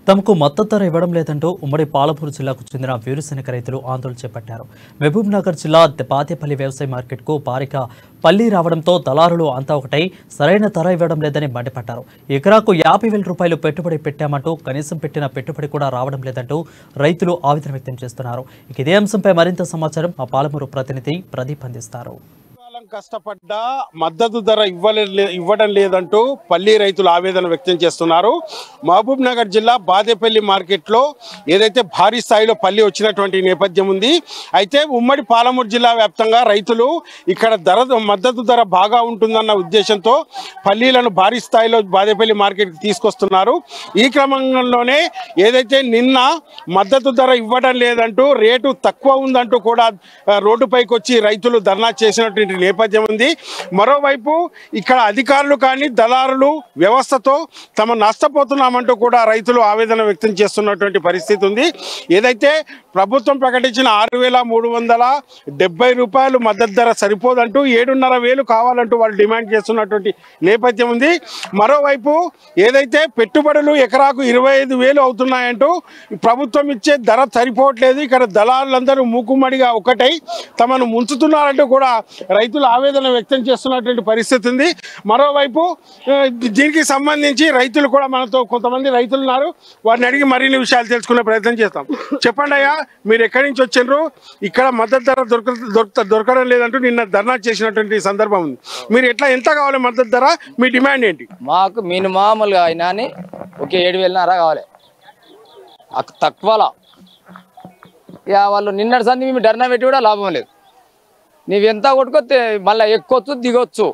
తమకు మద్దతు ధర ఇవ్వడం లేదంటూ ఉమ్మడి పాలమూరు జిల్లాకు చెందిన వేరుశెనగ రైతులు ఆందోళన చేపట్టారు. మహబూబ్ నగర్ జిల్లా బాదేపల్లి వ్యవసాయ మార్కెట్కు భారీగా పల్లి రావడంతో దళారులు అంతా ఒకటై సరైన ధర ఇవ్వడం లేదని మండిపడ్డారు. ఎకరాకు 50,000 రూపాయలు పెట్టుబడి పెట్టామంటూ కనీసం పెట్టిన పెట్టుబడి కూడా రావడం లేదంటూ రైతులు ఆవేదన వ్యక్తం చేస్తున్నారు. ఇదే అంశంపై మరింత సమాచారం మా పాలమూరు ప్రతినిధి ప్రదీప్ అందిస్తారు. కష్టపడ్డా మద్దతు ధర ఇవ్వడం లేదంటూ పల్లి రైతులు ఆవేదన వ్యక్తం చేస్తున్నారు. మహబూబ్ నగర్ జిల్లా బాదేపల్లి మార్కెట్లో ఏదైతే భారీ స్థాయిలో పల్లి వచ్చినటువంటి నేపథ్యం ఉంది. అయితే ఉమ్మడి పాలమూరు జిల్లా వ్యాప్తంగా రైతులు ఇక్కడ మద్దతు ధర బాగా ఉంటుందన్న ఉద్దేశంతో పల్లీలను భారీ స్థాయిలో బాదేపల్లి మార్కెట్కి తీసుకొస్తున్నారు. ఈ క్రమంలోనే ఏదైతే నిన్న మద్దతు ధర ఇవ్వడం లేదంటూ రేటు తక్కువ ఉందంటూ కూడా రోడ్డుపైకి వచ్చి రైతులు ధర్నా చేసినటువంటి నేపథ్యం ఉంది. మరోవైపు ఇక్కడ అధికారులు కానీ దళారులు వ్యవస్థతో తమ నష్టపోతున్నామంటూ కూడా రైతులు ఆవేదన వ్యక్తం చేస్తున్నటువంటి పరిస్థితి ఉంది. ఏదైతే ప్రభుత్వం ప్రకటించిన 6,370 రూపాయలు మద్దతు ధర సరిపోదంటూ 7,500 కావాలంటూ వాళ్ళు డిమాండ్ చేస్తున్నటువంటి నేపథ్యం ఉంది. మరోవైపు ఏదైతే పెట్టుబడులు ఎకరాకు 25,000 అవుతున్నాయంటూ ప్రభుత్వం ఇచ్చే ధర సరిపోవట్లేదు, ఇక్కడ దళారులందరూ మూకుమ్మడిగా ఒకటై తమను ముంచుతున్నారంటూ కూడా రైతులు ఆవేదన వ్యక్తం చేస్తున్నటువంటి పరిస్థితి ఉంది. మరోవైపు దీనికి సంబంధించి రైతులు కూడా మనతో కొంతమంది రైతులు ఉన్నారు, వారిని అడిగి మరిన్ని విషయాలు తెలుసుకునే ప్రయత్నం చేస్తాం. చెప్పండి అయ్యా, మీరు ఎక్కడి నుంచి వచ్చిండ్రు? ఇక్కడ మద్దతు ధర దొరకడం లేదంటూ నిన్న ధర్నా చేసినటువంటి సందర్భం ఉంది. మీరు ఎంత కావాలి మద్దతు ధర? మీ డిమాండ్ ఏంటి? మాకు మినిమాములుగా అయినా ఒక 7,500 కావాలి, తక్కువలా. ఇక వాళ్ళు నిన్నటి సంది మేము ధర్నా పెట్టి కూడా లాభం లేదు. నీవెంత కొట్టుకొస్తే మళ్ళీ ఎక్కొచ్చు దిగొచ్చు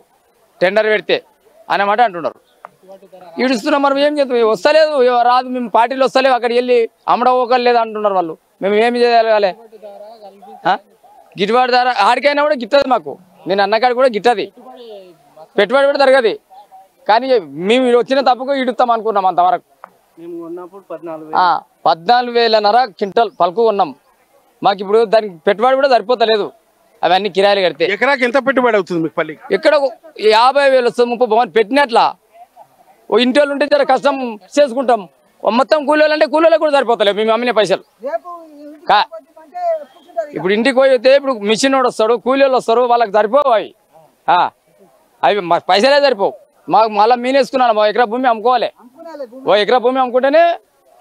టెండర్ పెడితే అన్నమాట అంటున్నారు. ఈడుస్తున్నాం, మనం ఏం చేస్తాం? వస్తలేదు, రాదు, మేము పార్టీలు వస్తలేవు, అక్కడికి వెళ్ళి అమ్మడవోకలు లేదు అంటున్నారు వాళ్ళు. మేము ఏమి చేయాలి? గిట్టుబాటు ధర ఆడికైనా కూడా గిట్టదు మాకు. నేను అన్నకాడికి కూడా గిట్టది, పెట్టుబడి కూడా జరగదు. కానీ మేము వచ్చిన తప్పుకు ఇడుస్తాం అనుకున్నాం. అంతవరకు 14,500 క్వింటల్ పలుకు ఉన్నాం. మాకు ఇప్పుడు దానికి పెట్టుబడి కూడా సరిపోతలేదు, అవన్నీ కిరాయిలు కడితే. ఎకరాకి ఎంత పెట్టుబడి అవుతుంది మీకు? పల్లి ఎక్కడ 50,000 వస్తుంది, 30,000 పెట్టినట్లా. ఓ ఇంటి వాళ్ళు ఉంటే జర కష్టం చేసుకుంటాం. మొత్తం కూలీలు అంటే కూలీలకు కూడా సరిపోతలేదు మేము అమ్మిన పైసలు. ఇప్పుడు ఇంటికి పోయితే ఇప్పుడు మిషన్ వాడు వస్తాడు, కూలీలు వస్తారు, వాళ్ళకి సరిపోవు అవి. అవి మా పైసలే సరిపోవు. మాకు మళ్ళీ మీనేసుకున్నాను, ఓ ఎకరా భూమి అమ్ముకోవాలి. ఓ ఎకరా భూమి అమ్ముకుంటేనే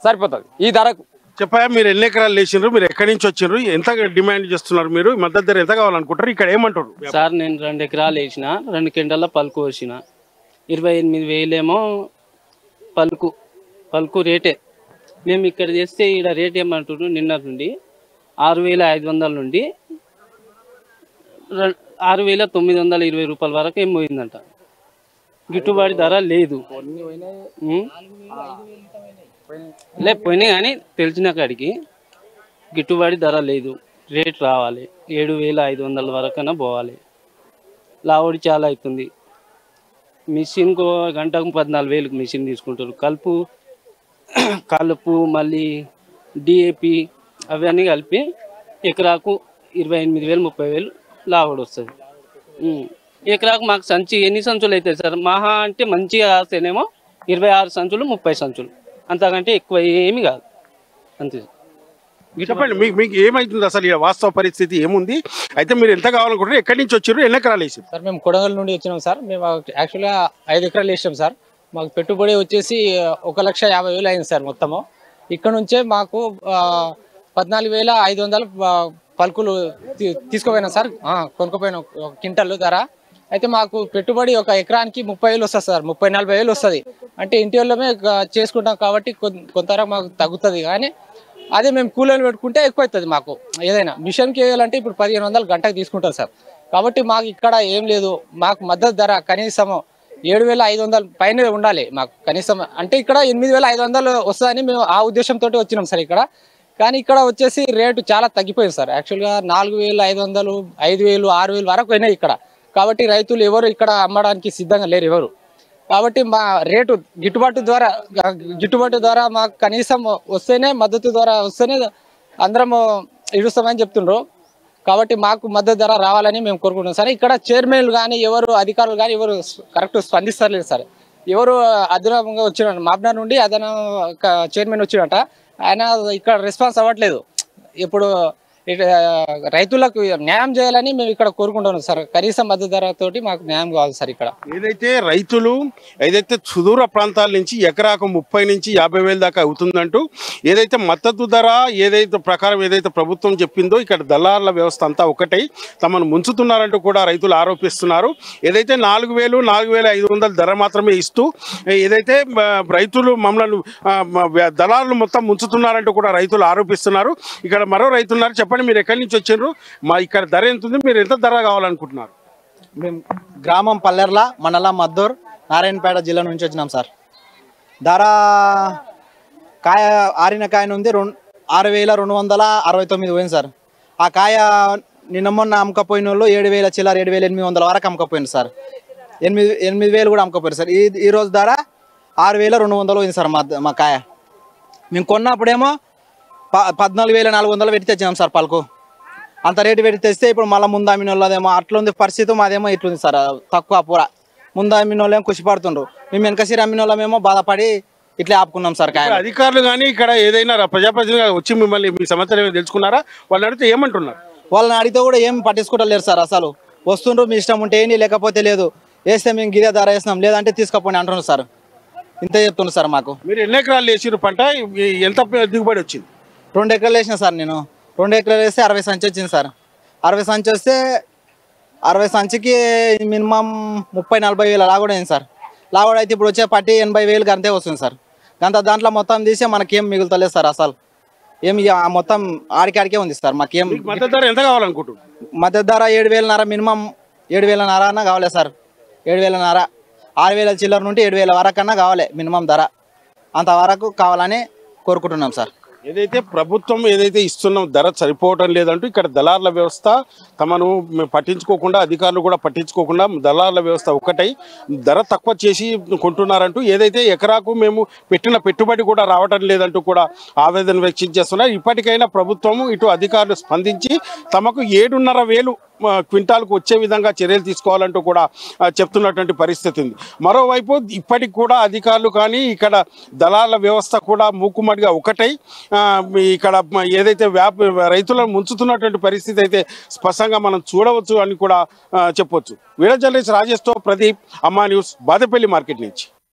సరిపోతుంది ఈ ధరకు. చెప్పా, మీరు ఎన్ని ఎకరాలు వేసిండ్రు? మీరు ఎక్కడి నుంచి వచ్చిండ్రు? ఎంత డిమాండ్ చేస్తున్నారు? మీరు మద్దతు ధర ఎంత కావాలనుకుంటారు? ఇక్కడ ఏమంటారు? సార్, నేను 2 ఎకరాలు వేసిన, 2 క్వింటాల పలుకు వేసిన. 28,000 ఏమో పలుకు రేటే. మేము ఇక్కడ చేస్తే ఇక్కడ రేట్ ఏమంటారు? నిన్న నుండి 6,500 నుండి 6,920 రూపాయల వరకు ఏం పోయిందంట. గిట్టుబాటు ధర లేదు. పోయినాయి కానీ తెలిసిన కాడికి గిట్టుబాటు ధర లేదు. రేట్ రావాలి, 7,500 వరకైనా పోవాలి. లావడి చాలా అవుతుంది. మిషన్కు గంటకు 14,000 మిషన్ తీసుకుంటారు. కలుపు మళ్ళీ డిఏపి అవన్నీ కలిపి ఎకరాకు 28,000-30,000 లావడి వస్తుంది. ఎకరాకు మాకు సంచి ఎన్ని సంచులు అవుతాయి సార్? మహా అంటే మంచిగా కాస్తేనేమో 26 సంచులు 30 సంచులు, అంతకంటే ఎక్కువ ఏమి కాదు. అంతే. చెప్పండి, మీకు ఏమైతుంది అసలు? వాస్తవ పరిస్థితి ఏముంది? అయితే మీరు ఎంత కావాలనుకుంటారు? ఎక్కడి నుంచి వచ్చారు? ఎన్ని ఎకరాలు వేసారు? సార్, మేము కొడంగల్ నుండి వచ్చినాం సార్. మేము యాక్చువల్గా 5 ఎకరాలు వేసాం సార్. మాకు పెట్టుబడి వచ్చేసి 1,50,000 అయింది సార్ మొత్తము. ఇక్కడ నుంచే మాకు 14,500 పలుకులు తీసుకోపోయినాం సార్, కొనుక్కోపోయిన క్వింటల్ ధర. అయితే మాకు పెట్టుబడి ఒక ఎకరానికి 30,000 వస్తుంది సార్, 30,000-40,000 వస్తుంది. అంటే ఇంటి వాళ్ళమే చేసుకుంటాం కాబట్టి కొంతవరకు మాకు తగ్గుతుంది. కానీ అదే మేము కూలీలు పెట్టుకుంటే ఎక్కువ అవుతుంది మాకు. ఏదైనా మిషన్కి వేయాలంటే ఇప్పుడు 1,500 గంటకు తీసుకుంటారు సార్. కాబట్టి మాకు ఇక్కడ ఏం లేదు. మాకు మద్దతు ధర కనీసం 7,500 పైన ఉండాలి మాకు కనీసం. అంటే ఇక్కడ 8,500 వస్తుందని మేము ఆ ఉద్దేశంతో వచ్చినాం సార్ ఇక్కడ. కానీ ఇక్కడ వచ్చేసి రేటు చాలా తగ్గిపోయింది సార్. యాక్చువల్గా 4,500, 5,000, 6,000 వరకు అయినాయి ఇక్కడ. కాబట్టి రైతులు ఎవరు ఇక్కడ అమ్మడానికి సిద్ధంగా లేరు ఎవరు. కాబట్టి మా రేటు గిట్టుబాటు ద్వారా మాకు కనీసం వస్తేనే, మద్దతు ద్వారా వస్తేనే అందరం ఇడుస్తామని చెప్తుండ్రు. కాబట్టి మాకు మద్దతు ధర రావాలని మేము కోరుకుంటున్నాం సార్. ఇక్కడ చైర్మన్లు కానీ ఎవరు అధికారులు కానీ ఎవరు కరెక్ట్ స్పందిస్తలేదు సార్. ఎవరు అదనంగా వచ్చిన మాబ్నార్ నుండి అదన చైర్మన్ వచ్చినట ఆయన ఇక్కడ రెస్పాన్స్ అవ్వట్లేదు. ఇప్పుడు రైతులకు న్యాయం చేయాలని మేము ఇక్కడ కోరుకుంటున్నాం సార్. కనీస మద్దతు ధరతోటి మాకు న్యాయం కావాలి సార్. ఇక్కడ ఏదైతే రైతులు సుదూర ప్రాంతాల నుంచి ఎకరాకు 30 నుంచి 50,000 దాకా అవుతుందంటూ ఏదైతే మద్దతు ధర ప్రకారం ఏదైతే ప్రభుత్వం చెప్పిందో ఇక్కడ దళారుల వ్యవస్థ అంతా ఒకటై తమను ముంచుతున్నారంటూ కూడా రైతులు ఆరోపిస్తున్నారు. ఏదైతే 4,000, 4,500 ధర మాత్రమే ఇస్తూ ఏదైతే రైతులు మమ్మల్ని దళారులు మొత్తం ముంచుతున్నారంటూ కూడా రైతులు ఆరోపిస్తున్నారు. ఇక్కడ మరో రైతున్నారు. చెప్పండి, మీరు ఎక్కడి నుంచి వచ్చారు? మా ఇక్కడ ధర ఎంత ఉంది? మీరు ఎంత ధర కావాలనుకుంటున్నారు? మేము గ్రామం పల్లెర్ల, మండలం మద్దూర్, నారాయణపేట జిల్లా నుంచి వచ్చినాం సార్. ధర కాయ ఆరిన కాయ ఉంది 6,269 పోయింది సార్. ఆ కాయ నిన్న మొన్న అమ్మకపోయిన వాళ్ళు 7,000 చిల్లర 7,800 వరకు అమ్మకపోయింది సార్. 8,000 కూడా అమ్మకపోయారు సార్. ఈ రోజు ధర 6,200 పోయింది సార్ మా కాయ. మేము కొన్నప్పుడేమో 14,400 పెట్టి తెచ్చినాం సార్ పలుకు. అంత రేటు పెట్టి తెస్తే ఇప్పుడు మళ్ళీ ముందు అమ్మిన వాళ్ళదేమో అట్లుంది పరిస్థితి, మాదేమో ఇట్లుంది సార్ తక్కువ పూర. ముందు అమ్మిన వాళ్ళేమో ఖుషిపడుతుండ్రు, మేము వెనకసిరి అమ్మిన వాళ్ళమేమో బాధపడి ఇట్లా ఆపుకున్నాం సార్. అధికారులు కానీ ఇక్కడ ఏదైనా ప్రజాప్రతినిధిగా వచ్చి మిమ్మల్ని మీ సమాచారం తెలుసుకున్నారా? వాళ్ళని అడిగితే ఏమంటున్నారు? వాళ్ళని అడిగితే కూడా ఏం పట్టించుకోవట్లేరు సార్. అసలు వస్తుండ్రు, మీ ఇష్టం ఉంటే ఏంటి, లేకపోతే లేదు, వేస్తే మేము గిరే ధర వేసినాం, లేదంటే తీసుకపోండి అంటున్నారు సార్. ఇంతే చెప్తున్నారు సార్ మాకు. మీరు ఎన్ని ఎకరాలు వేసిరు పంట? ఎంత దిగుబడి వచ్చింది? 2 ఎకరాలు వేసిన సార్. నేను 2 ఎకరాలు వేస్తే 60 సంచి వచ్చింది సార్. 60 సంచి వస్తే 60 సంచికి మినిమం 30-40 వేల లాగోడు అయింది సార్. లాగోడు అయితే ఇప్పుడు వచ్చే పట్టి 80,000 అంతే వస్తుంది సార్. గంత దాంట్లో మొత్తం తీసి మనకేం మిగులుతలేదు సార్. అసలు ఏమి మొత్తం ఆడికాడికే ఉంది సార్. మాకేం మద్దతు ధర ఎంత కావాలనుకుంటున్నారు? మద్దతు ధర 7,500 మినిమం 7,500 అన్నా కావాలి సార్. 7,500 6,000 చిల్లర నుండి 7,000 వరకు అన్నా కావాలి మినిమం ధర. అంతవరకు కావాలని కోరుకుంటున్నాం సార్. ఏదైతే ప్రభుత్వం ఇస్తున్న ధర సరిపోవటం లేదంటూ ఇక్కడ దళారుల వ్యవస్థ తమను పట్టించుకోకుండా, అధికారులు కూడా పట్టించుకోకుండా దళారుల వ్యవస్థ ఒకటై ధర తక్కువ చేసి కొంటున్నారంటూ ఏదైతే ఎకరాకు మేము పెట్టిన పెట్టుబడి కూడా రావటం లేదంటూ కూడా ఆవేదన వ్యక్తం చేస్తున్నారు. ఇప్పటికైనా ప్రభుత్వము ఇటు అధికారులు స్పందించి తమకు 7,500 క్వింటాల్కు వచ్చే విధంగా చర్యలు తీసుకోవాలంటూ కూడా చెప్తున్నటువంటి పరిస్థితి ఉంది. మరోవైపు ఇప్పటికి కూడా అధికారులు కానీ ఇక్కడ దళారుల వ్యవస్థ కూడా మూకుమ్మడిగా ఒకటై ఇక్కడ ఏదైతే రైతులను ముంచుతున్నటువంటి పరిస్థితి అయితే స్పష్టంగా మనం చూడవచ్చు అని కూడా చెప్పవచ్చు. వీడియో జర్నలిస్ట్ రాజేష్తో ప్రదీప్, అమ్మా న్యూస్, బాదేపల్లి మార్కెట్ నుంచి.